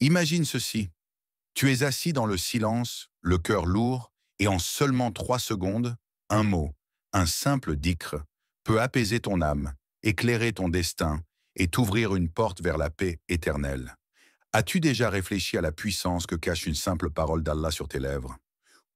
Imagine ceci. Tu es assis dans le silence, le cœur lourd, et en seulement 3 secondes, un mot, un simple dhikr, peut apaiser ton âme, éclairer ton destin et t'ouvrir une porte vers la paix éternelle. As-tu déjà réfléchi à la puissance que cache une simple parole d'Allah sur tes lèvres?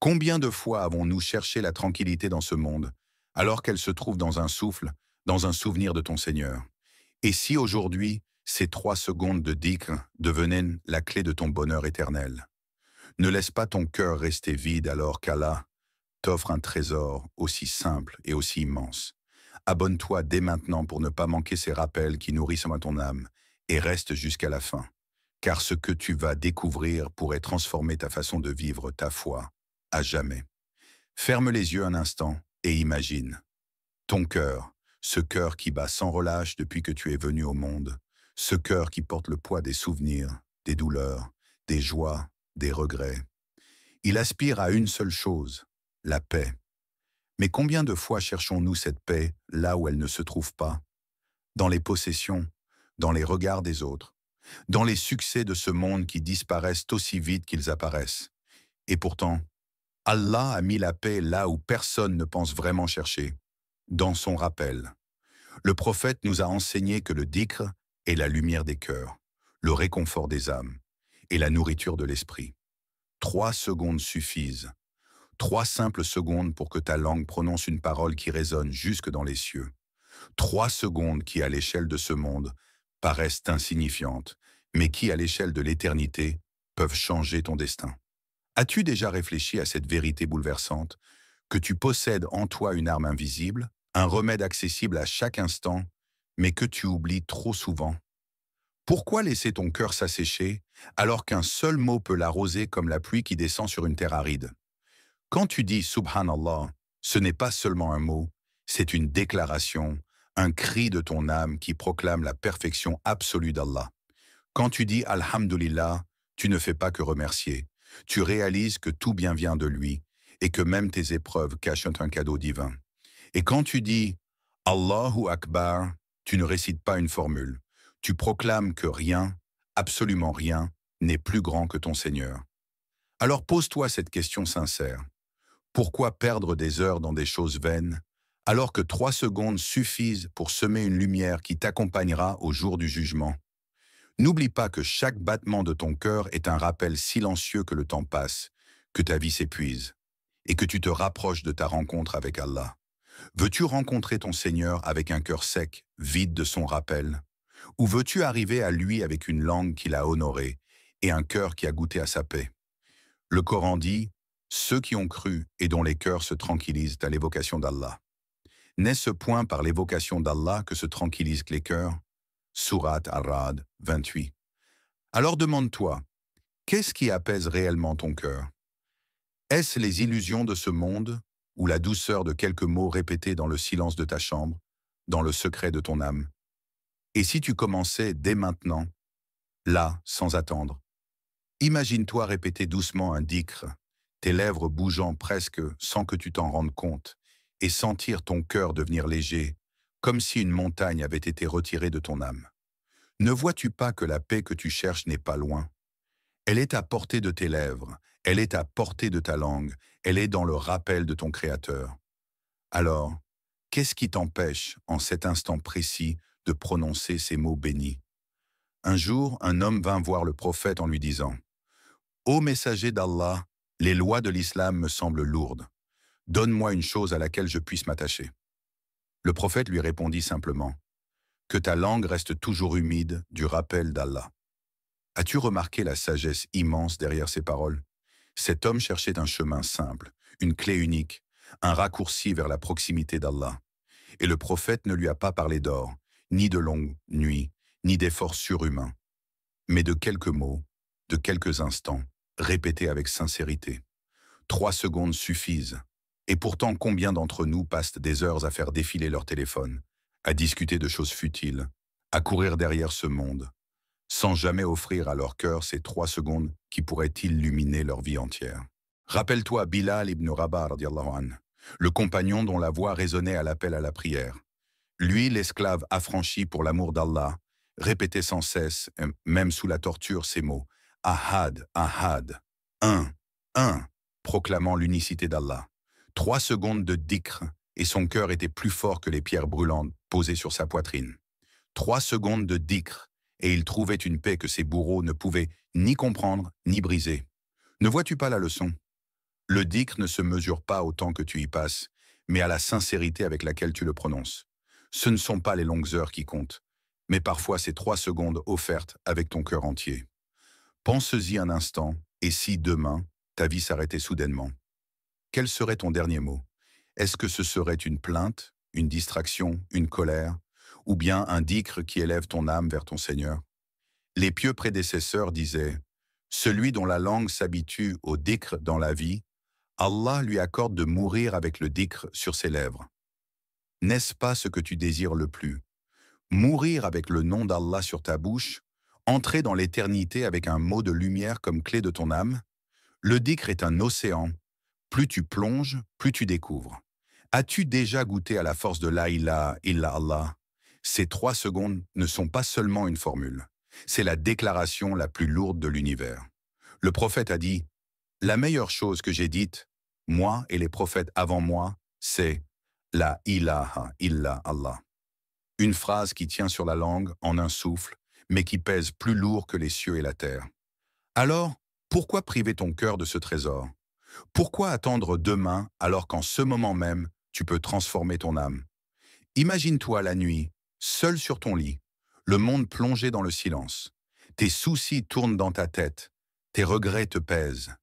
Combien de fois avons-nous cherché la tranquillité dans ce monde, alors qu'elle se trouve dans un souffle, dans un souvenir de ton Seigneur? Et si aujourd'hui, ces 3 secondes de dhikr devenaient la clé de ton bonheur éternel? Ne laisse pas ton cœur rester vide alors qu'Allah t'offre un trésor aussi simple et aussi immense. Abonne-toi dès maintenant pour ne pas manquer ces rappels qui nourrissent ton âme et reste jusqu'à la fin. Car ce que tu vas découvrir pourrait transformer ta façon de vivre ta foi à jamais. Ferme les yeux un instant et imagine. Ton cœur, ce cœur qui bat sans relâche depuis que tu es venu au monde, ce cœur qui porte le poids des souvenirs, des douleurs, des joies, des regrets. Il aspire à une seule chose, la paix. Mais combien de fois cherchons-nous cette paix là où elle ne se trouve pas? Dans les possessions, dans les regards des autres, dans les succès de ce monde qui disparaissent aussi vite qu'ils apparaissent. Et pourtant, Allah a mis la paix là où personne ne pense vraiment chercher, dans son rappel. Le prophète nous a enseigné que le dhikr est la lumière des cœurs, le réconfort des âmes et la nourriture de l'esprit. 3 secondes suffisent. 3 simples secondes pour que ta langue prononce une parole qui résonne jusque dans les cieux. 3 secondes qui, à l'échelle de ce monde, paraissent insignifiantes, mais qui, à l'échelle de l'éternité, peuvent changer ton destin. As-tu déjà réfléchi à cette vérité bouleversante, que tu possèdes en toi une arme invisible, un remède accessible à chaque instant, mais que tu oublies trop souvent? Pourquoi laisser ton cœur s'assécher, alors qu'un seul mot peut l'arroser comme la pluie qui descend sur une terre aride? Quand tu dis Subhanallah, ce n'est pas seulement un mot, c'est une déclaration, un cri de ton âme qui proclame la perfection absolue d'Allah. Quand tu dis Alhamdulillah, tu ne fais pas que remercier. Tu réalises que tout bien vient de lui et que même tes épreuves cachent un cadeau divin. Et quand tu dis Allahu Akbar, tu ne récites pas une formule. Tu proclames que rien, absolument rien, n'est plus grand que ton Seigneur. Alors pose-toi cette question sincère. Pourquoi perdre des heures dans des choses vaines, alors que 3 secondes suffisent pour semer une lumière qui t'accompagnera au jour du jugement? N'oublie pas que chaque battement de ton cœur est un rappel silencieux que le temps passe, que ta vie s'épuise, et que tu te rapproches de ta rencontre avec Allah. Veux-tu rencontrer ton Seigneur avec un cœur sec, vide de son rappel? Ou veux-tu arriver à lui avec une langue qu'il a honorée et un cœur qui a goûté à sa paix? Le Coran dit « Ceux qui ont cru et dont les cœurs se tranquillisent à l'évocation d'Allah ». N'est-ce point par l'évocation d'Allah que se tranquillisent les cœurs? Sourate Ar-Ra'd 28. Alors demande-toi, qu'est-ce qui apaise réellement ton cœur? Est-ce les illusions de ce monde ou la douceur de quelques mots répétés dans le silence de ta chambre, dans le secret de ton âme? Et si tu commençais dès maintenant, là, sans attendre? Imagine-toi répéter doucement un dhikr, tes lèvres bougeant presque sans que tu t'en rendes compte, et sentir ton cœur devenir léger, comme si une montagne avait été retirée de ton âme. Ne vois-tu pas que la paix que tu cherches n'est pas loin? Elle est à portée de tes lèvres, elle est à portée de ta langue, elle est dans le rappel de ton Créateur. Alors, qu'est-ce qui t'empêche, en cet instant précis, de prononcer ces mots bénis? Un jour, un homme vint voir le prophète en lui disant « Ô messager d'Allah, les lois de l'islam me semblent lourdes. Donne-moi une chose à laquelle je puisse m'attacher. » Le prophète lui répondit simplement « Que ta langue reste toujours humide du rappel d'Allah. » As-tu remarqué la sagesse immense derrière ces paroles? Cet homme cherchait un chemin simple, une clé unique, un raccourci vers la proximité d'Allah. Et le prophète ne lui a pas parlé d'or, ni de longues nuits, ni d'efforts surhumains, mais de quelques mots, de quelques instants, répétés avec sincérité. 3 secondes suffisent. Et pourtant, combien d'entre nous passent des heures à faire défiler leur téléphone, à discuter de choses futiles, à courir derrière ce monde, sans jamais offrir à leur cœur ces 3 secondes qui pourraient illuminer leur vie entière? Rappelle-toi Bilal ibn Rabah, radiallahu anhu, le compagnon dont la voix résonnait à l'appel à la prière. Lui, l'esclave affranchi pour l'amour d'Allah, répétait sans cesse, même sous la torture, ces mots Ahad, Ahad. Un, un, proclamant l'unicité d'Allah. 3 secondes de dhikr, et son cœur était plus fort que les pierres brûlantes posées sur sa poitrine. 3 secondes de dhikr, et il trouvait une paix que ses bourreaux ne pouvaient ni comprendre ni briser. Ne vois-tu pas la leçon? Le dhikr ne se mesure pas au temps que tu y passes, mais à la sincérité avec laquelle tu le prononces. Ce ne sont pas les longues heures qui comptent, mais parfois ces 3 secondes offertes avec ton cœur entier. Pense-y un instant, et si demain, ta vie s'arrêtait soudainement, quel serait ton dernier mot? Est-ce que ce serait une plainte, une distraction, une colère, ou bien un dhikr qui élève ton âme vers ton Seigneur? Les pieux prédécesseurs disaient, « Celui dont la langue s'habitue au dhikr dans la vie, Allah lui accorde de mourir avec le dhikr sur ses lèvres. » N'est-ce pas ce que tu désires le plus? Mourir avec le nom d'Allah sur ta bouche, entrer dans l'éternité avec un mot de lumière comme clé de ton âme? Le dhikr est un océan. Plus tu plonges, plus tu découvres. As-tu déjà goûté à la force de la ilaha illallah? Ces 3 secondes ne sont pas seulement une formule. C'est la déclaration la plus lourde de l'univers. Le prophète a dit, « La meilleure chose que j'ai dite, moi et les prophètes avant moi, c'est la ilaha illallah. » Une phrase qui tient sur la langue en un souffle, mais qui pèse plus lourd que les cieux et la terre. Alors, pourquoi priver ton cœur de ce trésor? Pourquoi attendre demain alors qu'en ce moment même, tu peux transformer ton âme? Imagine-toi la nuit, seul sur ton lit, le monde plongé dans le silence. Tes soucis tournent dans ta tête, tes regrets te pèsent.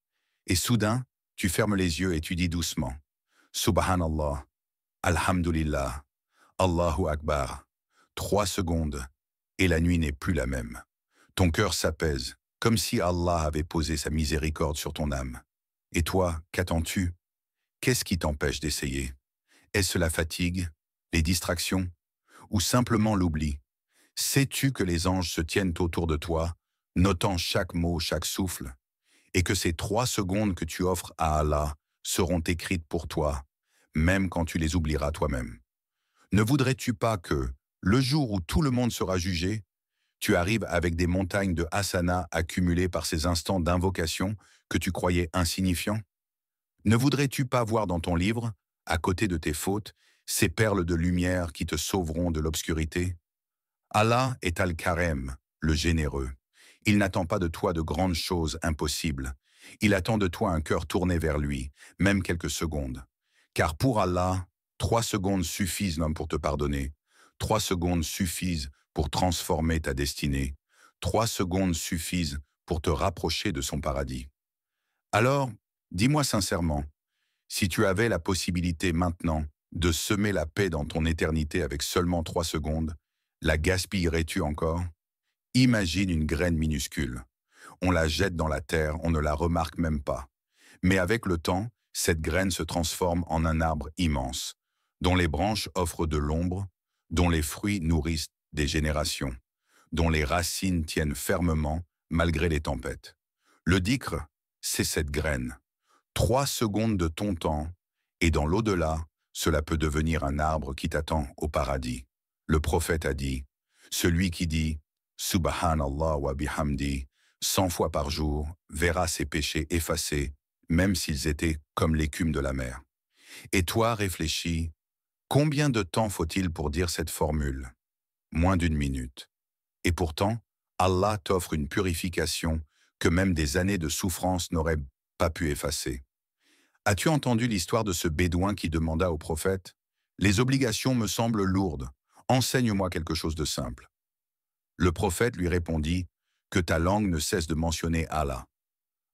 Et soudain, tu fermes les yeux et tu dis doucement, « Subhanallah, Alhamdulillah, Allahu Akbar. » 3 secondes, et la nuit n'est plus la même. Ton cœur s'apaise, comme si Allah avait posé sa miséricorde sur ton âme. Et toi, qu'attends-tu? Qu'est-ce qui t'empêche d'essayer? Est-ce la fatigue, les distractions, ou simplement l'oubli? Sais-tu que les anges se tiennent autour de toi, notant chaque mot, chaque souffle, et que ces 3 secondes que tu offres à Allah seront écrites pour toi, même quand tu les oublieras toi-même? Ne voudrais-tu pas que, le jour où tout le monde sera jugé, tu arrives avec des montagnes de hasana accumulées par ces instants d'invocation que tu croyais insignifiants? Ne voudrais-tu pas voir dans ton livre, à côté de tes fautes, ces perles de lumière qui te sauveront de l'obscurité? Allah est Al-Karem, le généreux. Il n'attend pas de toi de grandes choses impossibles. Il attend de toi un cœur tourné vers lui, même quelques secondes. Car pour Allah, 3 secondes suffisent non pour te pardonner. 3 secondes suffisent pour transformer ta destinée. 3 secondes suffisent pour te rapprocher de son paradis. Alors, dis-moi sincèrement, si tu avais la possibilité maintenant de semer la paix dans ton éternité avec seulement 3 secondes, la gaspillerais-tu encore? Imagine une graine minuscule. On la jette dans la terre, on ne la remarque même pas. Mais avec le temps, cette graine se transforme en un arbre immense, dont les branches offrent de l'ombre, dont les fruits nourrissent des générations, dont les racines tiennent fermement malgré les tempêtes. Le dhikr, c'est cette graine. 3 secondes de ton temps, et dans l'au-delà, cela peut devenir un arbre qui t'attend au paradis. Le prophète a dit, celui qui dit « Subhanallah wa bihamdi » 100 fois par jour verra ses péchés effacés, même s'ils étaient comme l'écume de la mer. Et toi, réfléchis, combien de temps faut-il pour dire cette formule? Moins d'1 minute. Et pourtant, Allah t'offre une purification que même des années de souffrance n'auraient pas pu effacer. As-tu entendu l'histoire de ce bédouin qui demanda au prophète, « Les obligations me semblent lourdes, enseigne-moi quelque chose de simple. » Le prophète lui répondit, « Que ta langue ne cesse de mentionner Allah. »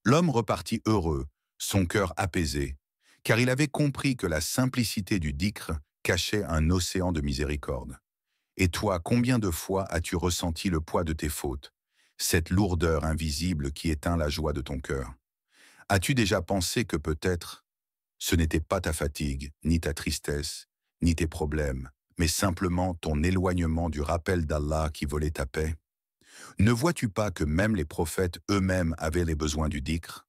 L'homme repartit heureux, son cœur apaisé, car il avait compris que la simplicité du dhikr cachait un océan de miséricorde. Et toi, combien de fois as-tu ressenti le poids de tes fautes, cette lourdeur invisible qui éteint la joie de ton cœur? As-tu déjà pensé que peut-être ce n'était pas ta fatigue, ni ta tristesse, ni tes problèmes, mais simplement ton éloignement du rappel d'Allah qui volait ta paix? Ne vois-tu pas que même les prophètes eux-mêmes avaient les besoins du dhikr?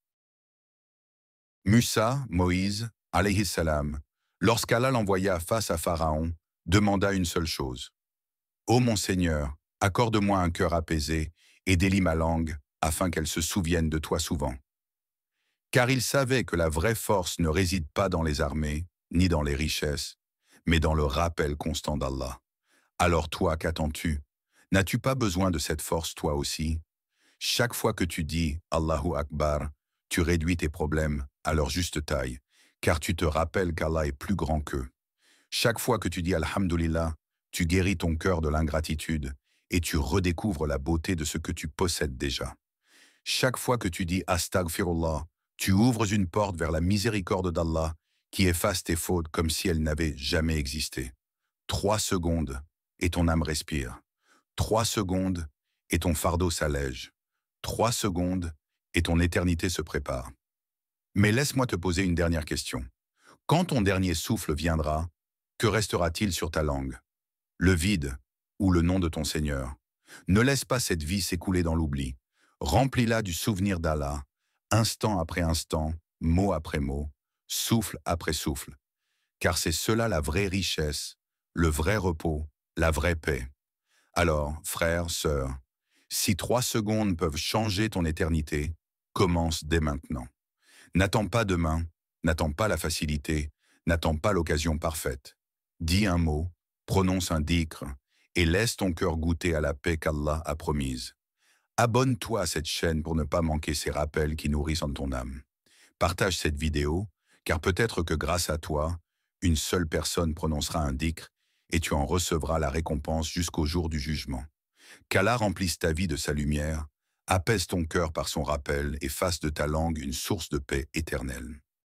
Musa, Moïse, alayhi salam, lorsqu'Allah l'envoya face à Pharaon, demanda une seule chose. « Ô mon Seigneur, accorde-moi un cœur apaisé et délie ma langue, afin qu'elle se souvienne de toi souvent. Car il savait que la vraie force ne réside pas dans les armées, ni dans les richesses, mais dans le rappel constant d'Allah. Alors toi, qu'attends-tu? N'as-tu pas besoin de cette force toi aussi? Chaque fois que tu dis Allahu Akbar, tu réduis tes problèmes à leur juste taille, car tu te rappelles qu'Allah est plus grand qu'eux. Chaque fois que tu dis Alhamdulillah, tu guéris ton cœur de l'ingratitude et tu redécouvres la beauté de ce que tu possèdes déjà. Chaque fois que tu dis Astaghfirullah, tu ouvres une porte vers la miséricorde d'Allah qui efface tes fautes comme si elles n'avaient jamais existé. 3 secondes et ton âme respire. 3 secondes et ton fardeau s'allège. 3 secondes et ton éternité se prépare. Mais laisse-moi te poser une dernière question. Quand ton dernier souffle viendra, que restera-t-il sur ta langue? Le vide ou le nom de ton Seigneur? Ne laisse pas cette vie s'écouler dans l'oubli. Remplis-la du souvenir d'Allah, instant après instant, mot après mot, souffle après souffle. Car c'est cela la vraie richesse, le vrai repos, la vraie paix. Alors, frères, sœurs, si 3 secondes peuvent changer ton éternité, commence dès maintenant. N'attends pas demain, n'attends pas la facilité, n'attends pas l'occasion parfaite. Dis un mot, prononce un dhikr, et laisse ton cœur goûter à la paix qu'Allah a promise. Abonne-toi à cette chaîne pour ne pas manquer ces rappels qui nourrissent en ton âme. Partage cette vidéo, car peut-être que grâce à toi, une seule personne prononcera un dhikr et tu en recevras la récompense jusqu'au jour du jugement. Qu'Allah remplisse ta vie de sa lumière, apaise ton cœur par son rappel et fasse de ta langue une source de paix éternelle.